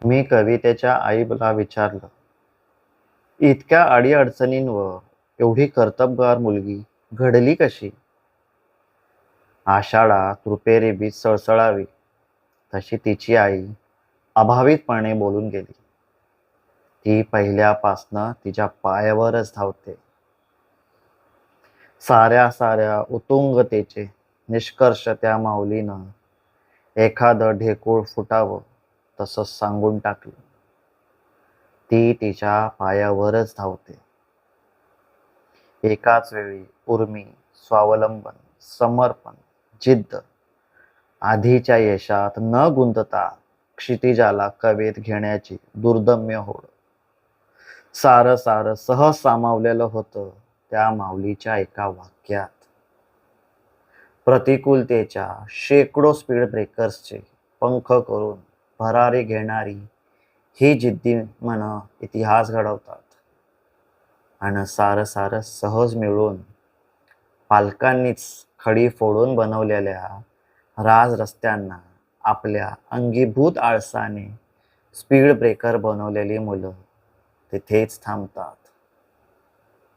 मी कवितेच्या आईला विचारलं, इतक्या अडीअडचणींवर एवढी कर्तबगार मुलगी घडली कशी? आषाढात रुपेरी बीज सळसळावी तशी तिची आई अभावितपणे बोलून गेली. ती पहिल्यापासनं तिच्या पायावरच धावते. साऱ्या साऱ्या उत्तुंगतेचे निष्कर्ष त्या माऊलीनं एखादं ढेकूळ फुटावं तसं सांगून टाकलं. ती तिच्या पायावरच धावते. एकाच वेळी उर्मी, स्वावलंबन, समर्पण, जिद्द. आधीच्या यशात न गुंतता क्षितिजाला कवेत घेण्याची दुर्दम्य होड. सारं सारं सहज सामावलेलं होतं त्या माऊलीच्या एका वाक्यात. प्रतिकूलतेच्या शेकडो स्पीड ब्रेकर्सचे पंख करून भरारी घेणारी ही जिद्दी मनं इतिहास घडवतात. आणि सारं सारं सहज मिळून पालकांनीच खडी फोडून बनवलेल्या राज रस्त्यांना आपल्या अंगीभूत आळसाने स्पीड ब्रेकर बनवलेली मुलं तिथेच थांबतात.